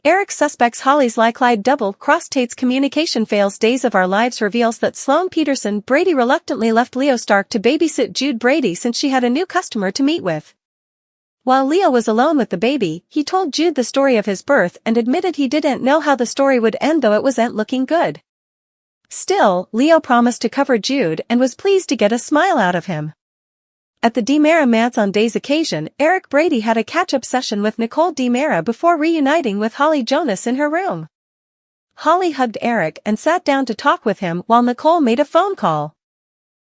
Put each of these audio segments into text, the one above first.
Eric suspects Holly's lie. Clyde double-crossed Tate's communication fails. Days of Our Lives reveals that Sloane Peterson Brady reluctantly left Leo Stark to babysit Jude Brady since she had a new customer to meet with. While Leo was alone with the baby, he told Jude the story of his birth and admitted he didn't know how the story would end, though it wasn't looking good. Still, Leo promised to cover Jude and was pleased to get a smile out of him. At the DiMera manse on Day's occasion, Eric Brady had a catch-up session with Nicole DiMera before reuniting with Holly Jonas in her room. Holly hugged Eric and sat down to talk with him while Nicole made a phone call.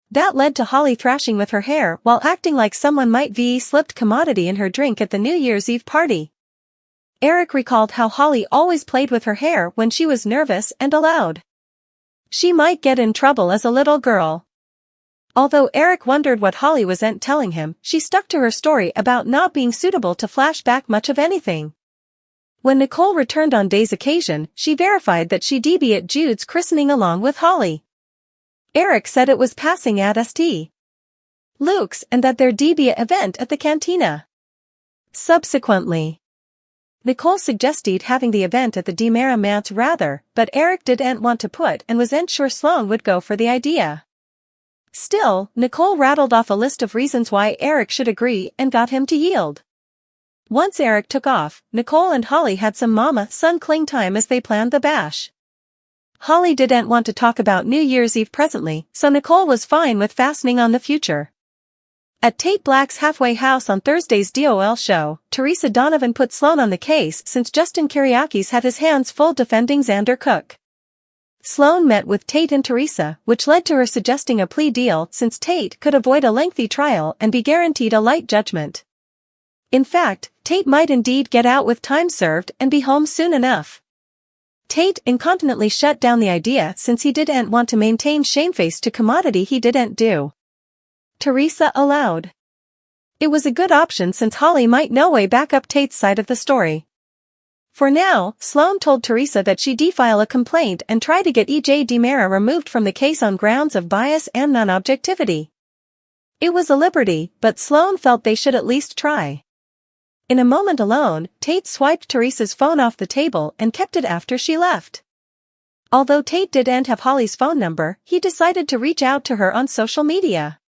That led to Holly thrashing with her hair while acting like someone might slipped commodity in her drink at the New Year's Eve party. Eric recalled how Holly always played with her hair when she was nervous and allowed she might get in trouble as a little girl. Although Eric wondered what Holly wasn't telling him, she stuck to her story about not being suitable to flash back much of anything. When Nicole returned on Day's occasion, she verified that she'd be at Jude's christening along with Holly. Eric said it was passing at St. Luke's and that there'd be an event at the cantina. Subsequently, Nicole suggested having the event at the DiMera manse rather, but Eric didn't want to put and wasn't sure Sloane would go for the idea. Still, Nicole rattled off a list of reasons why Eric should agree and got him to yield. Once Eric took off, Nicole and Holly had some mama-son cling time as they planned the bash. Holly didn't want to talk about New Year's Eve presently, so Nicole was fine with fastening on the future. At Tate Black's halfway house on Thursday's DOL show, Teresa Donovan put Sloane on the case since Justin Kiriakis had his hands full defending Xander Cook. Sloane met with Tate and Teresa, which led to her suggesting a plea deal since Tate could avoid a lengthy trial and be guaranteed a light judgment. In fact, Tate might indeed get out with time served and be home soon enough. Tate incontinently shut down the idea since he didn't want to maintain shamefaced to commodity he didn't do. Teresa allowed. It was a good option since Holly might no way back up Tate's side of the story. For now, Sloane told Teresa that she'd file a complaint and try to get E.J. DiMera removed from the case on grounds of bias and non-objectivity. It was a liberty, but Sloane felt they should at least try. In a moment alone, Tate swiped Teresa's phone off the table and kept it after she left. Although Tate didn't have Holly's phone number, he decided to reach out to her on social media.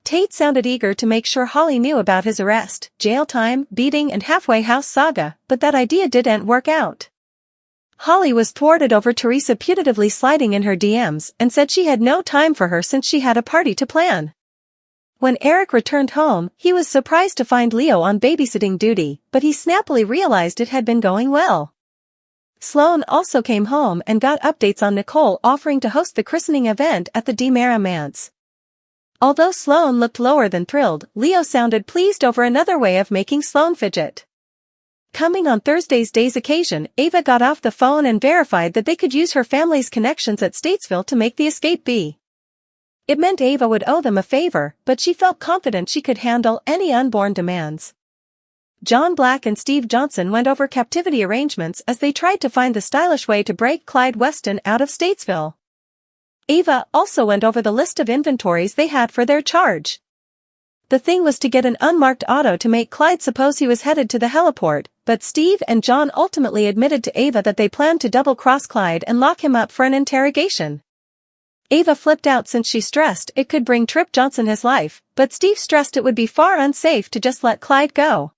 Tate sounded eager to make sure Holly knew about his arrest, jail time, beating and halfway house saga, but that idea didn't work out. Holly was thwarted over Teresa putatively sliding in her DMs and said she had no time for her since she had a party to plan. When Eric returned home, he was surprised to find Leo on babysitting duty, but he snappily realized it had been going well. Sloane also came home and got updates on Nicole offering to host the christening event at the DiMera manse. Although Sloane looked lower than thrilled, Leo sounded pleased over another way of making Sloane fidget. Coming on Thursday's Day's occasion, Ava got off the phone and verified that they could use her family's connections at Statesville to make the escape be. It meant Ava would owe them a favor, but she felt confident she could handle any unborn demands. John Black and Steve Johnson went over captivity arrangements as they tried to find the stylish way to break Clyde Weston out of Statesville. Ava also went over the list of inventories they had for their charge. The thing was to get an unmarked auto to make Clyde suppose he was headed to the heliport, but Steve and John ultimately admitted to Ava that they planned to double-cross Clyde and lock him up for an interrogation. Ava flipped out since she stressed it could bring Trip Johnson his life, but Steve stressed it would be far unsafe to just let Clyde go.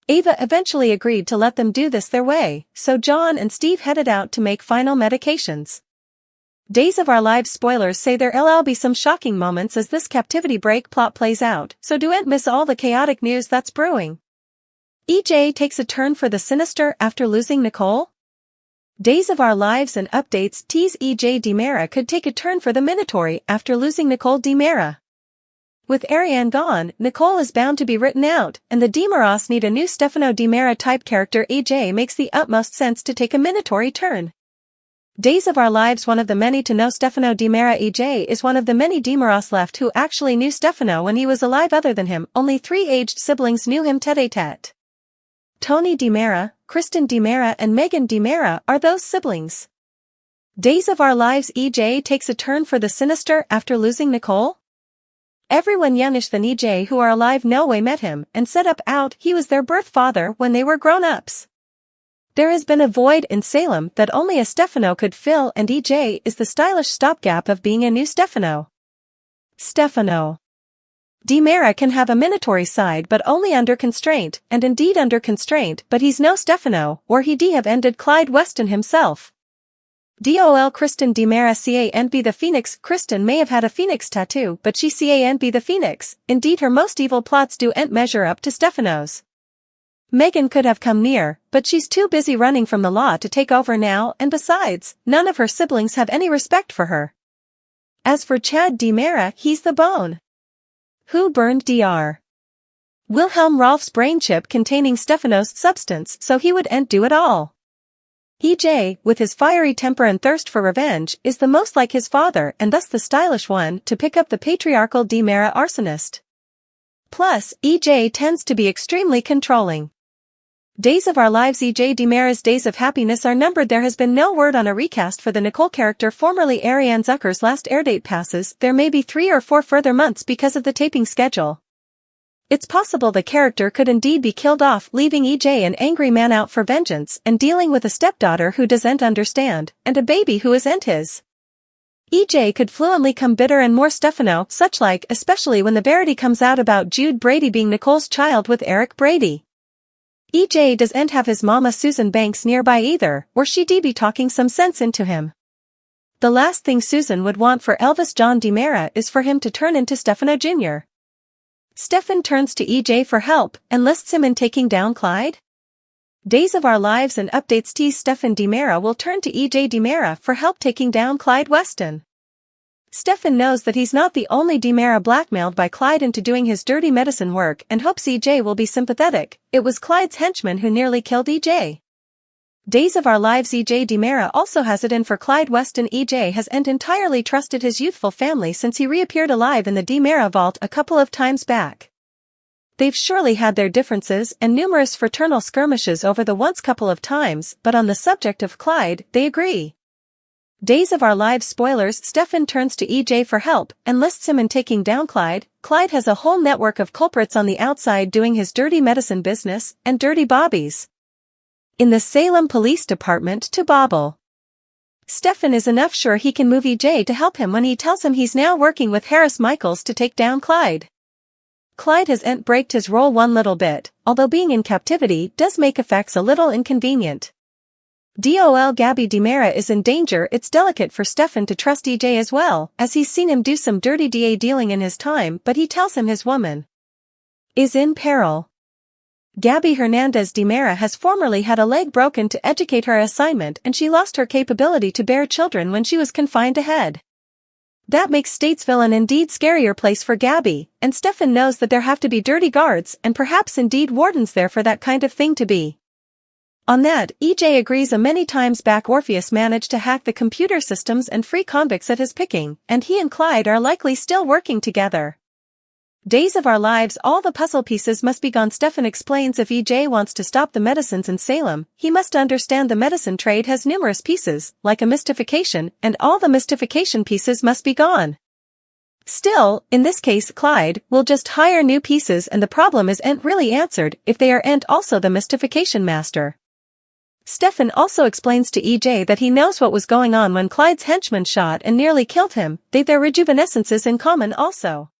Ava eventually agreed to let them do this their way, so John and Steve headed out to make final medications. Days of Our Lives spoilers say there'll be some shocking moments as this captivity break plot plays out, so don't miss all the chaotic news that's brewing. EJ takes a turn for the sinister after losing Nicole? Days of Our Lives and updates tease EJ DiMera could take a turn for the Minatory after losing Nicole DiMera. With Ariane gone, Nicole is bound to be written out, and the DiMeras need a new Stefano DiMera-type character. EJ makes the utmost sense to take a Minatory turn. Days of Our Lives. One of the many to know Stefano DiMera. EJ is one of the many DiMeras left who actually knew Stefano when he was alive. Other than him, only 3 aged siblings knew him. Tate. Tony DiMera, Kristen DiMera and Megan DiMera are those siblings. Days of Our Lives. EJ takes a turn for the sinister after losing Nicole? Everyone youngish than EJ who are alive no way met him and set up out he was their birth father when they were grown-ups. There has been a void in Salem that only a Stefano could fill, and EJ is the stylish stopgap of being a new Stefano. Stefano DiMera can have a minatory side but only under constraint, and indeed under constraint, but he's no Stefano, or he'd have ended Clyde Weston himself. DOL Kristen DiMera can't be the Phoenix. Kristen may have had a Phoenix tattoo, but she can't be the Phoenix. Indeed, her most evil plots don't measure up to Stefano's. Megan could have come near, but she's too busy running from the law to take over now, and besides, none of her siblings have any respect for her. As for Chad DiMera, he's the bone who burned Dr. Wilhelm Rolf's brain chip containing Stefano's substance so he would do it all. EJ, with his fiery temper and thirst for revenge, is the most like his father and thus the stylish one to pick up the patriarchal DiMera arsonist. Plus, EJ tends to be extremely controlling. Days of our lives. EJ DiMera's days of happiness are numbered. There has been no word on a recast for the Nicole character. Formerly Ariane Zucker's last airdate passes. There may be 3 or 4 further months because of the taping schedule. It's possible the character could indeed be killed off, leaving EJ an angry man out for vengeance and dealing with a stepdaughter who doesn't understand, and a baby who isn't his. EJ could fluently come bitter and more Stefano, such like, especially when the verity comes out about Jude Brady being Nicole's child with Eric Brady. EJ doesn't have his mama Susan Banks nearby either, or she'd be talking some sense into him. The last thing Susan would want for Elvis John DiMera is for him to turn into Stefano Jr. Stefan turns to EJ for help, enlists him in taking down Clyde. Days of Our Lives and updates tease Stefan DiMera will turn to EJ DiMera for help taking down Clyde Weston. Stefan knows that he's not the only DiMera blackmailed by Clyde into doing his dirty medicine work and hopes EJ will be sympathetic. It was Clyde's henchman who nearly killed EJ. Days of Our Lives. EJ DiMera also has it in for Clyde Weston. EJ has entirely trusted his youthful family since he reappeared alive in the DiMera vault a couple of times back. They've surely had their differences and numerous fraternal skirmishes over the once couple of times, but on the subject of Clyde, they agree. Days of Our Lives spoilers. Stefan turns to EJ for help, enlists him in taking down Clyde. Clyde has a whole network of culprits on the outside doing his dirty medicine business, and dirty bobbies in the Salem Police Department to bobble. Stefan is enough sure he can move EJ to help him when he tells him he's now working with Harris Michaels to take down Clyde. Clyde has braked his role one little bit, although being in captivity does make effects a little inconvenient. DOL Gabby DiMera is in danger. It's delicate for Stefan to trust EJ as well, as he's seen him do some dirty DA dealing in his time, but he tells him his woman is in peril. Gabby Hernandez DiMera has formerly had a leg broken to educate her assignment and she lost her capability to bear children when she was confined to head. That makes Statesville an indeed scarier place for Gabby, and Stefan knows that there have to be dirty guards and perhaps indeed wardens there for that kind of thing to be. On that, EJ agrees. Many times back Orpheus managed to hack the computer systems and free convicts at his picking, and he and Clyde are likely still working together. Days of Our Lives. All the puzzle pieces must be gone. Stefan explains if EJ wants to stop the medicines in Salem, he must understand the medicine trade has numerous pieces, like a mystification, and all the mystification pieces must be gone. Still, in this case Clyde will just hire new pieces and the problem isn't really answered if they aren't also the mystification master. Stefan also explains to EJ that he knows what was going on when Clyde's henchman shot and nearly killed him. They've their rejuvenescences in common also.